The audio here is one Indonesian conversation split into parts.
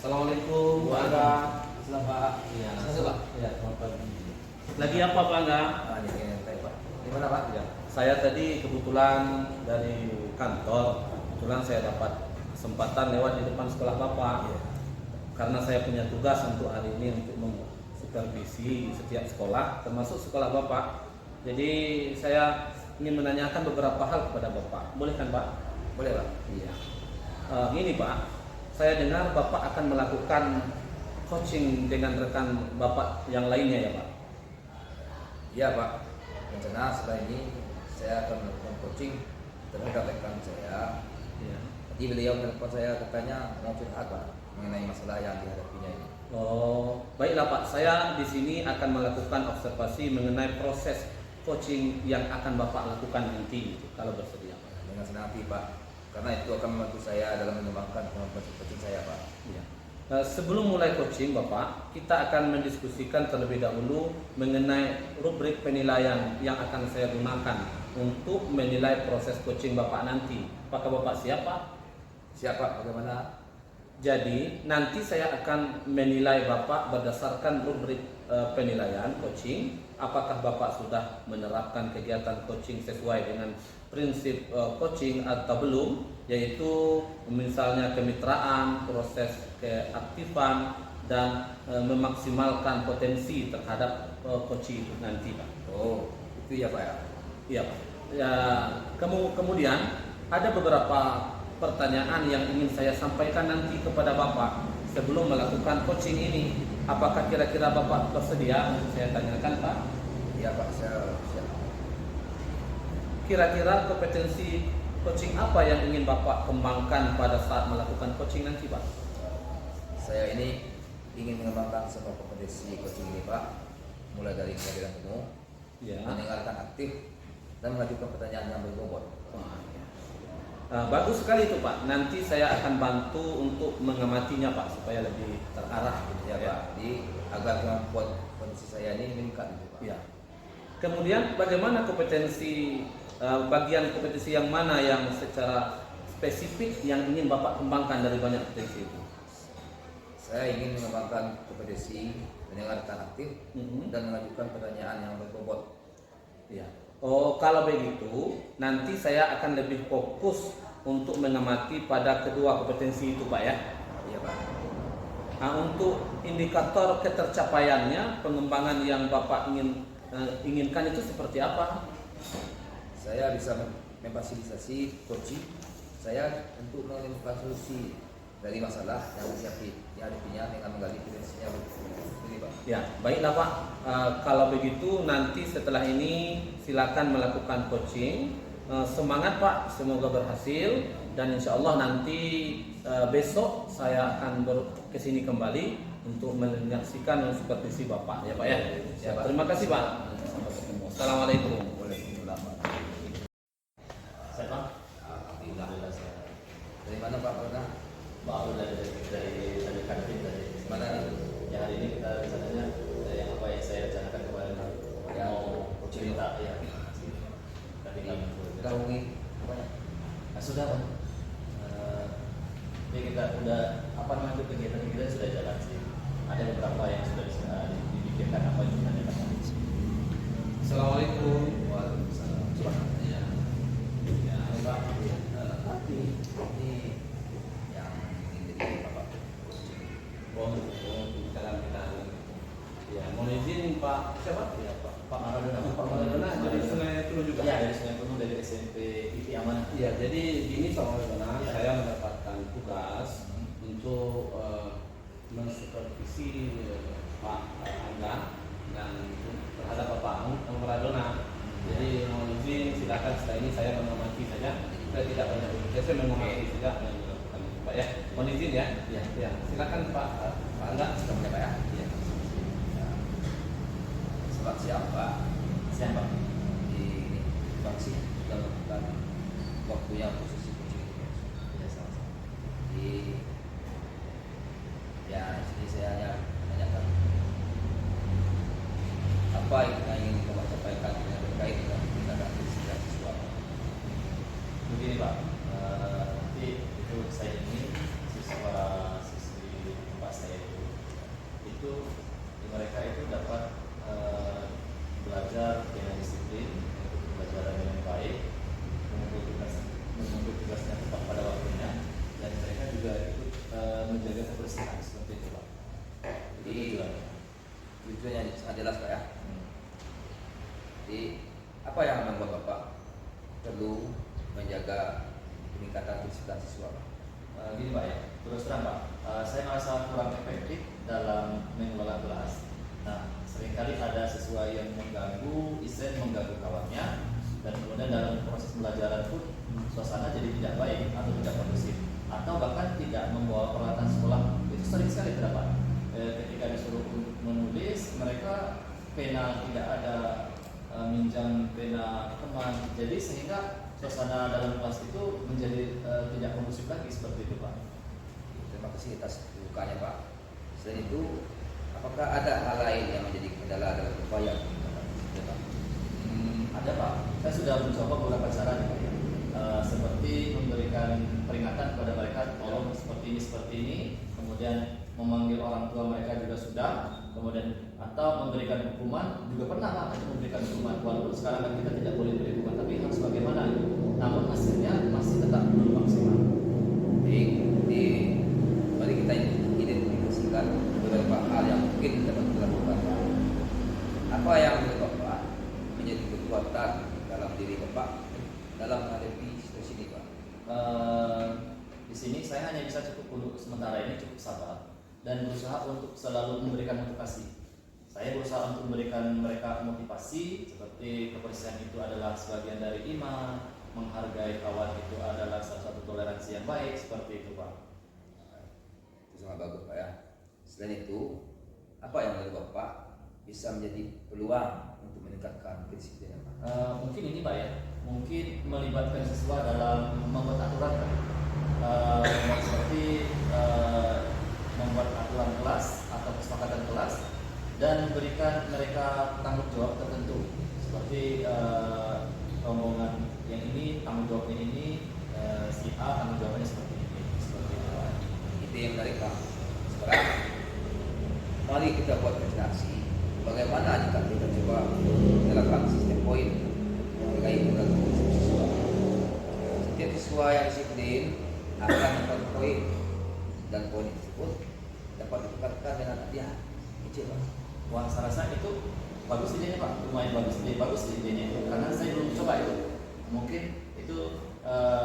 Assalamualaikum Pak Angga. Selamat Pak. Iya, Selamat Pak. Iya, selamat pagi. Lagi apa Pak Angga? Ini saya Pak. Di mana Pak? Ya, saya tadi kebetulan dari kantor, kebetulan saya dapat kesempatan lewat di depan sekolah Bapak. Iya. Karena saya punya tugas untuk hari ini untuk supervisi setiap sekolah, termasuk sekolah Bapak. Jadi saya ingin menanyakan beberapa hal kepada Bapak. Boleh kan Pak? Boleh Pak. Iya. Gini Pak, saya dengar Bapak akan melakukan coaching dengan rekan Bapak yang lainnya ya Pak? Iya Pak. Rencana setelah ini saya akan melakukan coaching terhadap rekan saya. Iya. Tadi beliau menelpon saya katanya mau curhat Pak mengenai masalah yang dihadapinya ini. Oh, baiklah Pak. Saya di sini akan melakukan observasi mengenai proses coaching yang akan Bapak lakukan nanti, kalau bersedia Pak. Dengan senang hati Pak. Karena itu akan membantu saya dalam mengembangkan kemampuan coaching saya Pak. Iya. Sebelum mulai coaching Bapak, kita akan mendiskusikan terlebih dahulu mengenai rubrik penilaian yang akan saya gunakan untuk menilai proses coaching Bapak nanti. Apakah Bapak siap Pak? Siap Pak, bagaimana? Jadi nanti saya akan menilai Bapak berdasarkan rubrik penilaian coaching. Apakah Bapak sudah menerapkan kegiatan coaching sesuai dengan prinsip coaching atau belum, yaitu misalnya kemitraan, proses keaktifan, dan memaksimalkan potensi terhadap coaching itu nanti Pak. Oh, itu ya Pak ya. Iya Pak. Ya, kemudian ada beberapa pertanyaan yang ingin saya sampaikan nanti kepada Bapak sebelum melakukan coaching ini. Apakah kira-kira Bapak bersedia? Saya tanyakan Pak. Iya Pak, saya siap. Kira-kira kompetensi coaching apa yang ingin Bapak kembangkan pada saat melakukan coaching nanti Pak? Saya ini ingin mengembangkan semua kompetensi coaching ini Pak, mulai dari kehadiran penuh, Ya. mendengarkan aktif, dan mengajukan pertanyaan yang berbobot. Wah, ya. Bagus sekali itu Pak. Nanti saya akan bantu untuk mengamatinya Pak supaya lebih terarah gitu Ya ya. Pak, jadi agar kemampuan kondisi saya ini meningkat gitu Pak. Ya. Kemudian bagaimana kompetensi bagian kompetensi yang mana yang secara spesifik yang ingin Bapak kembangkan dari banyak kompetensi itu? Saya ingin mengembangkan kompetensi mendengarkan aktif Mhm. dan mengajukan pertanyaan yang berbobot. Ya. Oh, kalau begitu nanti saya akan lebih fokus untuk mengamati pada kedua kompetensi itu Pak ya. Iya Pak. Nah, untuk indikator ketercapaiannya, pengembangan yang Bapak inginkan itu seperti apa? Saya bisa memfasilitasi coaching saya untuk menemukan solusi dari masalah yang dihadapinya dengan menggali potensinya. Ini Pak. Ya, baiklah Pak. Kalau begitu nanti setelah ini silakan melakukan coaching. Semangat Pak, semoga berhasil dan insya Allah nanti besok saya akan ke sini kembali untuk menyaksikan supervisi Bapak ya Pak ya. Ya, Pak. Terima kasih Pak. Sampai ketemu. Assalamualaikum. Waalaikumsalam Pak. Saya Pak, Alhamdulillah saya. Dari mana Pak? Pernah? baru dari kantin dari Mana nih? ya hari ini kita rencananya yang apa yang saya rencanakan kemarin Ya. mau cerita ya tapi kami Kita hubungi apanya? nah, sudah Pak. Jadi kita udah apa namanya kegiatan sudah jalan sih, ada beberapa yang sudah bisa dipikirkan apa yang kita lakukan. Assalamualaikum. Waalaikumsalam. Coba. Ya. Ya, Pak. Ini yang ingin jadi Bapak. Oh, pembicaraan kita. Ya, mohon izin Pak. Siapa? Ya Pak Maradona. Pak Maradona dari Sungai Tulu juga. Ya dari Sungai Penuh dari SMP IP Amanah. Iya, jadi gini Pak Maradona, Ya. saya mendapatkan tugas untuk mensupervisi Pak Angga dan terhadap Bapak Maradona. Jadi mohon izin, silakan setelah ini saya mengamati saja. Saya tidak banyak berbicara, saya mengamati saja apa yang dilakukan Pak ya. Mohon izin ya. Ya. Ya, silakan Pak Angga. Sudah Pak ya? Iya. Selamat siang Pak. Siapa? Di ini fraksi sudah melakukan waktunya posisi coaching. Ya sama-sama. Di ya sini saya hanya menanyakan apa yang ingin Bapak sampaikan dengan terkait dengan tindakan setiap siswa. Begini Pak, nanti itu saya ini siswa siswi 4 jelas Pak ya. Jadi apa yang membuat Bapak perlu menjaga peningkatan intensitas siswa Pak? Gini Pak ya, terus terang Pak, saya merasa kurang efektif dalam mengelola kelas. Nah, seringkali ada siswa yang mengganggu, mengganggu kawannya, dan kemudian dalam proses pembelajaran pun suasana jadi tidak baik atau tidak kondusif, atau bahkan tidak membawa peralatan sekolah. Itu sering sekali terdapat. Ketika disuruh menulis, mereka pena tidak ada, minjam pena teman, jadi sehingga suasana dalam kelas itu menjadi tidak kondusif lagi seperti itu Pak. Terima kasih atas bukanya Pak. Selain itu, apakah ada hal lain yang menjadi kendala dalam upaya peningkatan disiplin Pak? Ada Pak, saya sudah mencoba beberapa cara nih Pak ya. Seperti memberikan peringatan kepada mereka, tolong seperti ini, kemudian memanggil orang tua mereka juga sudah, kemudian atau memberikan hukuman juga pernah Pak, itu memberikan hukuman walaupun sekarang kan kita tidak boleh beri hukuman, tapi harus bagaimana, namun hasilnya masih tetap belum maksimal. Mari kita identifikasikan beberapa hal yang mungkin dapat dilakukan. Apa yang menurut Bapak menjadi kekuatan dalam diri Bapak dalam menghadapi situasi ini Pak? Di sini saya hanya bisa cukup untuk sementara ini cukup sabar dan berusaha untuk selalu memberikan motivasi. Saya berusaha untuk memberikan mereka motivasi seperti kebersihan itu adalah sebagian dari iman, menghargai kawan itu adalah salah satu toleransi yang baik, seperti itu Pak. Itu sangat bagus Pak ya. Selain itu, apa yang menurut Bapak bisa menjadi peluang untuk meningkatkan kedisiplinan Pak? Mungkin ini Pak ya, mungkin melibatkan siswa dalam membuat aturan Pak. Seperti membuat aturan kelas atau kesepakatan kelas dan memberikan mereka tanggung jawab tertentu seperti rombongan yang ini tanggung jawabnya ini, si A tanggung jawabnya seperti itu Pak. Itu yang menarik Pak. Sekarang mari kita buat presentasi bagaimana jika kita coba menerapkan sistem poin menghargai perilaku siswa. Setiap siswa yang disiplin akan mendapat poin dan poin tersebut dapat ditukarkan dengan hadiah kecil Pak. Wah, saya rasa itu bagus idenya Pak, lumayan bagus idenya itu karena saya belum coba itu. Mungkin itu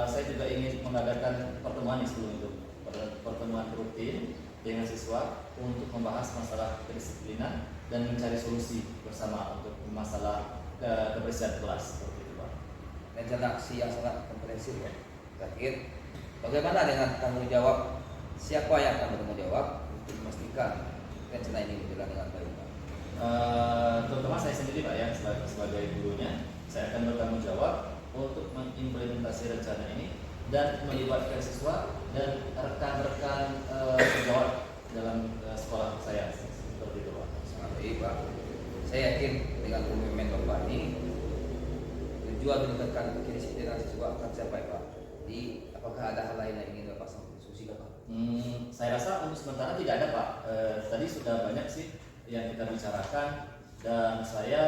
saya juga ingin mengadakan pertemuan sebelum itu, pertemuan rutin dengan siswa untuk membahas masalah kedisiplinan dan mencari solusi bersama untuk masalah kebersihan kelas seperti itu Pak. Rencana aksi yang sangat komprehensif ya. Terakhir, bagaimana dengan tanggung jawab? Siapa yang akan bertanggung jawab untuk memastikan rencana ini berjalan dengan baik Pak? Terutama saya sendiri Pak ya, sebagai gurunya, saya akan bertanggung jawab untuk mengimplementasi rencana ini dan melibatkan siswa dan rekan-rekan sejawat dalam sekolah saya seperti itu Pak. Sangat baik Pak. Saya yakin dengan komitmen Bapak ini tujuan meningkatkan kedisiplinan siswa akan tercapai Pak. Jadi apakah ada hal lain yang ingin Bapak solusikan Pak? Saya rasa untuk sementara tidak ada Pak. Tadi sudah banyak sih yang kita bicarakan dan saya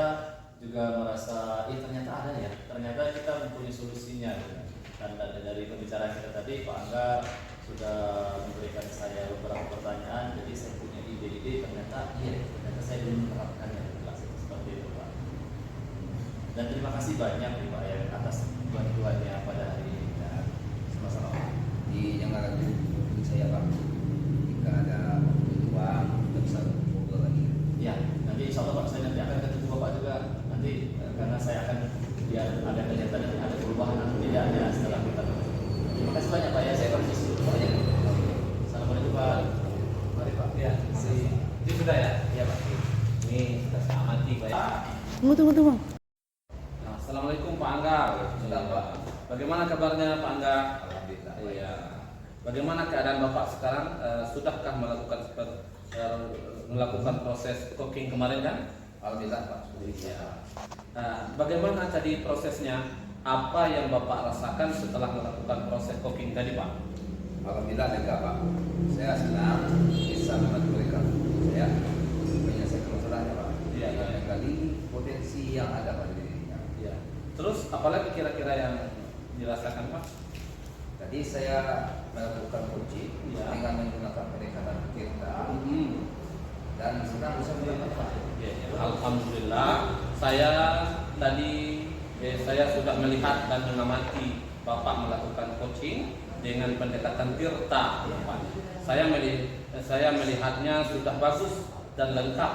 juga merasa ternyata ada ya, ternyata kita mempunyai solusinya gitu. Dan dari pembicaraan kita tadi Pak Angga sudah memberikan saya beberapa pertanyaan, jadi saya punya ide-ide ternyata saya belum menerapkannya di kelas itu seperti itu Pak. Dan terima kasih banyak nih Pak ya atas bantuannya pada hari ini. Dan sama-sama Pak. Jangan ragu saya Pak. Jika ada uang kita bisa ngobrol lagi. Ya, nanti insya Allah Pak, saya nanti akan ketemu Bapak juga nanti karena saya akan biar ada kelihatan nanti ada perubahan atau tidaknya setelah kita. Terima kasih banyak Pak ya, saya permisi dulu. Assalamualaikum Pak. Mari Pak. Ya, ini sudah ya? Iya Pak. Ini sudah saya amati Pak ya. Tunggu. Nah, Assalamualaikum Pak Angga. Sudah, Pak. Bagaimana kabarnya Pak Angga? Alhamdulillah. Iya. Bagaimana keadaan Bapak sekarang? Sudahkah melakukan proses cooking kemarin kan? Alhamdulillah Pak. Iya. Bagaimana tadi prosesnya? Apa yang Bapak rasakan setelah melakukan proses cooking tadi Pak? Alhamdulillah lega Pak. Saya senang bisa membantu mereka. Saya menyelesaikan masalahnya Pak. Iya. Banyak kali potensi yang ada pada dirinya. Iya. Terus apalagi kira-kira yang dirasakan Pak? Tadi saya melakukan coaching Iya. dengan menggunakan pendekatan kita. dan senang bisa melihat Pak. Alhamdulillah, saya tadi saya sudah melihat dan mengamati Bapak melakukan coaching dengan pendekatan tirta. Pak. Saya melihatnya sudah bagus dan lengkap.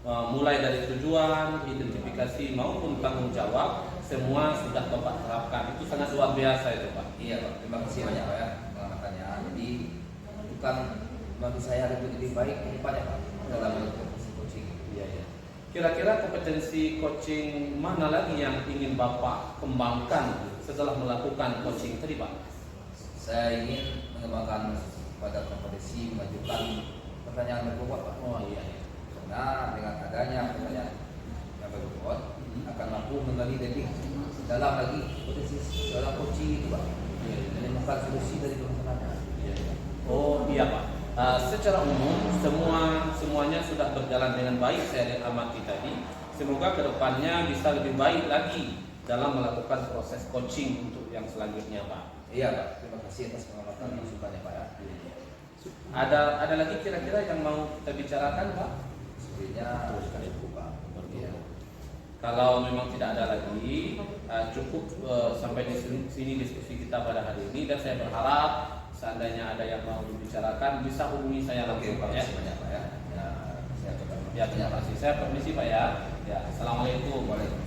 Mulai dari tujuan, identifikasi maupun tanggung jawab, semua sudah Bapak terapkan. Itu sangat luar biasa itu Pak. Iya Pak, terima kasih banyak Pak ya pengamatannya. Jadi bukan bagi saya lebih baik ke depannya Pak dalam melakukan coaching. Iya, iya. Kira-kira kompetensi coaching mana lagi yang ingin Bapak kembangkan setelah melakukan coaching tadi Pak? Saya ingin mengembangkan pada kompetensi mengajukan pertanyaan berbobot Pak. Oh iya, iya. Karena dengan adanya pertanyaan yang berbobot akan mampu menggali lebih dalam lagi potensi seorang coaching itu Pak. Iya, iya. Menemukan solusi dari permasalahan. Iya, iya. Oh iya Pak. Secara umum semuanya sudah berjalan dengan baik saya amati tadi. Semoga kedepannya bisa lebih baik lagi dalam melakukan proses coaching untuk yang selanjutnya Pak. Iya Pak, terima kasih atas pengamatan masukannya Pak ya. Ada lagi kira-kira yang mau kita bicarakan Pak? Sebenarnya cukup Pak. Iya. Kalau memang tidak ada lagi, cukup sampai di sini diskusi kita pada hari ini, dan saya berharap seandainya ada yang mau dibicarakan bisa hubungi saya langsung Pak ya. Banyak Pak ya. Ya, saya coba. Ya terima kasih. Saya permisi Pak ya. Ya, assalamualaikum. Waalaikumsalam.